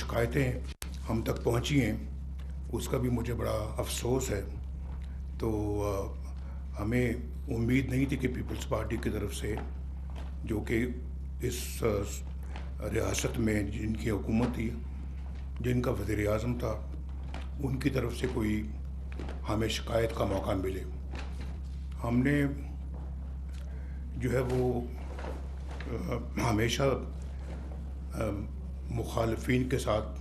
شکایتیں ہم تک پہنچی ہیں اس کا بھی مجھے بڑا افسوس ہے. تو ہمیں امید نہیں تھی کہ پیپلز پارٹی کی طرف سے، جو کہ اس ریاست میں جن کی حکومت تھی، جن کا وزیر اعظم تھا، ان کی طرف سے کوئی ہمیں شکایت کا موقع ملے. ہم نے جو ہے وہ ہمیشہ مخالفین کے ساتھ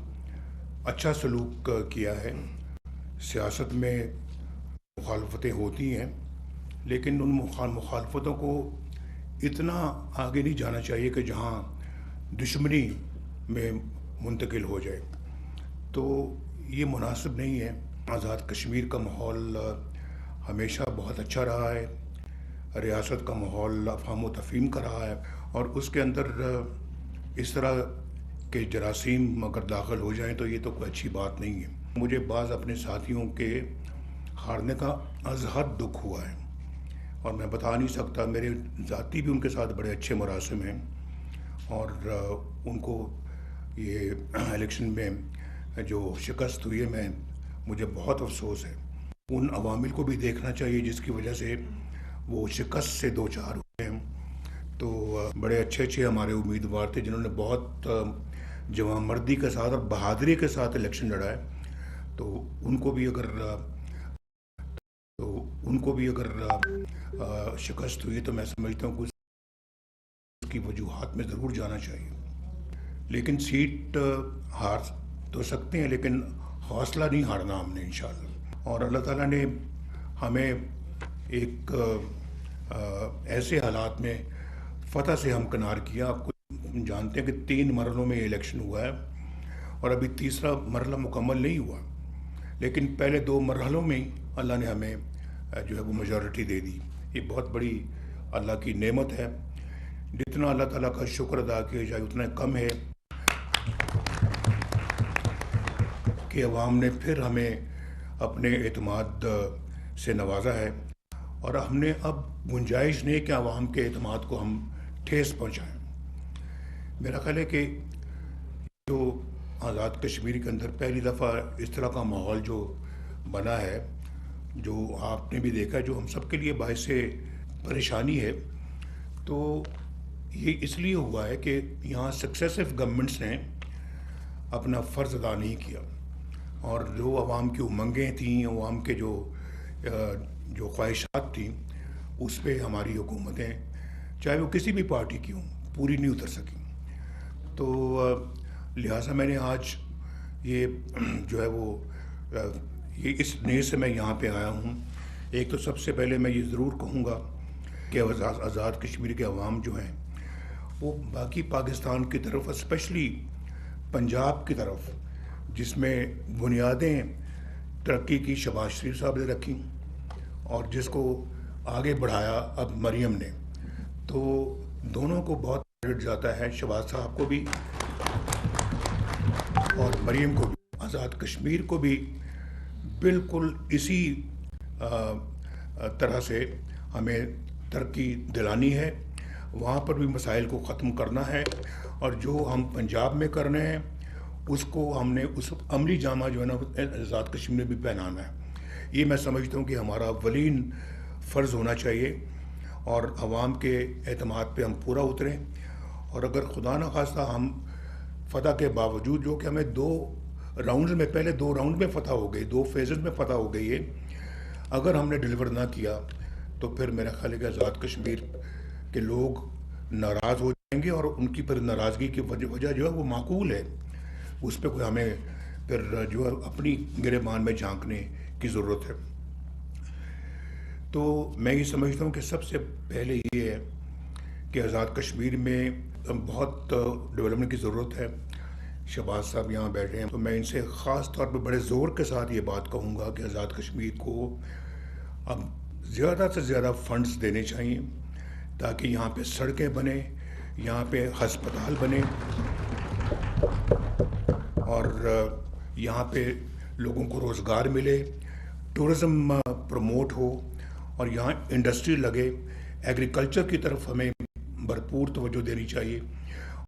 اچھا سلوک کیا ہے. سیاست میں مخالفتیں ہوتی ہیں، لیکن ان مخالفتوں کو اتنا آگے نہیں جانا چاہیے کہ جہاں دشمنی میں منتقل ہو جائے. تو یہ مناسب نہیں ہے. آزاد کشمیر کا ماحول ہمیشہ بہت اچھا رہا ہے. ریاست کا ماحول افہام و تفہیم کا رہا ہے، اور اس کے اندر اس طرح کے جراثیم اگر داخل ہو جائیں تو یہ تو کوئی اچھی بات نہیں ہے. مجھے بعض اپنے ساتھیوں کے ہارنے کا از حد دکھ ہوا ہے، اور میں بتا نہیں سکتا. میرے ذاتی بھی ان کے ساتھ بڑے اچھے مراسم ہیں، اور ان کو یہ الیکشن میں جو شکست ہوئی ہے مجھے بہت افسوس ہے. ان عوامل کو بھی دیکھنا چاہیے جس کی وجہ سے وہ شکست سے دو چار ہوئے ہیں. تو بڑے اچھے ہمارے امیدوار تھے جنہوں نے بہت جوان مردی کے ساتھ اور بہادری کے ساتھ الیکشن لڑا ہے. تو ان کو بھی اگر شکست ہوئی تو میں سمجھتا ہوں کہ اس کی وجوہات میں ضرور جانا چاہیے. لیکن سیٹ ہار تو سکتے ہیں، لیکن حوصلہ نہیں ہارنا ہم نے انشاءاللہ. اور اللہ تعالیٰ نے ہمیں ایک ایسے حالات میں فتح سے ہمکنار کیا. آپ کو جانتے ہیں کہ 3 مرحلوں میں یہ الیکشن ہوا ہے، اور ابھی تیسرا مرحلہ مکمل نہیں ہوا، لیکن پہلے 2 مرحلوں میں اللہ نے ہمیں جو ہے وہ میجورٹی دے دی. یہ بہت بڑی اللہ کی نعمت ہے. جتنا اللہ تعالیٰ کا شکر ادا کیا جائے اتنا کم ہے کہ عوام نے پھر ہمیں اپنے اعتماد سے نوازا ہے، اور ہم نے اب گنجائش نہیں کہ عوام کے اعتماد کو ہم ٹھیس پہنچائیں. میرا خیال ہے کہ جو آزاد کشمیر کے اندر پہلی دفعہ اس طرح کا ماحول جو بنا ہے، جو آپ نے بھی دیکھا، جو ہم سب کے لیے باعث پریشانی ہے، تو یہ اس لیے ہوا ہے کہ یہاں سکسیسو گورنمنٹس نے اپنا فرض ادا نہیں کیا، اور جو عوام کی امنگیں تھیں، عوام کے جو خواہشات تھیں، اس پہ ہماری حکومتیں، چاہے وہ کسی بھی پارٹی کی ہوں، پوری نہیں اتر سکیں. تو لہٰذا میں نے آج یہ جو ہے وہ یہ اس نیت سے میں یہاں پہ آیا ہوں. ایک تو سب سے پہلے میں یہ ضرور کہوں گا کہ آزاد کشمیر کے عوام جو ہیں وہ باقی پاکستان کی طرف، اسپیشلی پنجاب کی طرف، جس میں بنیادیں ترقی کی شہباز شریف صاحب نے رکھی اور جس کو آگے بڑھایا اب مریم نے، تو دونوں کو بہت کریڈٹ جاتا ہے، شہباز صاحب کو بھی اور مریم کو بھی. آزاد کشمیر کو بھی بالکل اسی طرح سے ہمیں ترقی دلانی ہے. وہاں پر بھی مسائل کو ختم کرنا ہے، اور جو ہم پنجاب میں کر رہے ہیں اس کو ہم نے اس عملی جامہ جو ہے نا آزاد کشمیر میں بھی پہنانا ہے. یہ میں سمجھتا ہوں کہ ہمارا اولین فرض ہونا چاہیے، اور عوام کے اعتماد پہ ہم پورا اتریں. اور اگر خدا نخواستہ ہم فتح کے باوجود، جو کہ ہمیں 2 راؤنڈز میں، پہلے 2 راؤنڈ میں فتح ہو گئی، 2 فیزز میں فتح ہو گئی ہے، اگر ہم نے ڈیلیور نہ کیا تو پھر میرا خیال ہے کہ آزاد کشمیر کے لوگ ناراض ہو جائیں گے، اور ان کی پھر ناراضگی کی وجہ جو ہے وہ معقول ہے. اس پہ کوئی ہمیں پھر جو ہے اپنی گریبان میں جھانکنے کی ضرورت ہے. تو میں یہ سمجھتا ہوں کہ سب سے پہلے یہ ہے کہ آزاد کشمیر میں بہت ڈیولپمنٹ کی ضرورت ہے. شہباز صاحب یہاں بیٹھے ہیں، تو میں ان سے خاص طور پہ بڑے زور کے ساتھ یہ بات کہوں گا کہ آزاد کشمیر کو اب زیادہ سے زیادہ فنڈز دینے چاہیے، تاکہ یہاں پہ سڑکیں بنیں، یہاں پہ ہسپتال بنے، اور یہاں پہ لوگوں کو روزگار ملے، ٹورزم پروموٹ ہو، اور یہاں انڈسٹری لگے. ایگریکلچر کی طرف ہمیں بھرپور توجہ دینی چاہیے.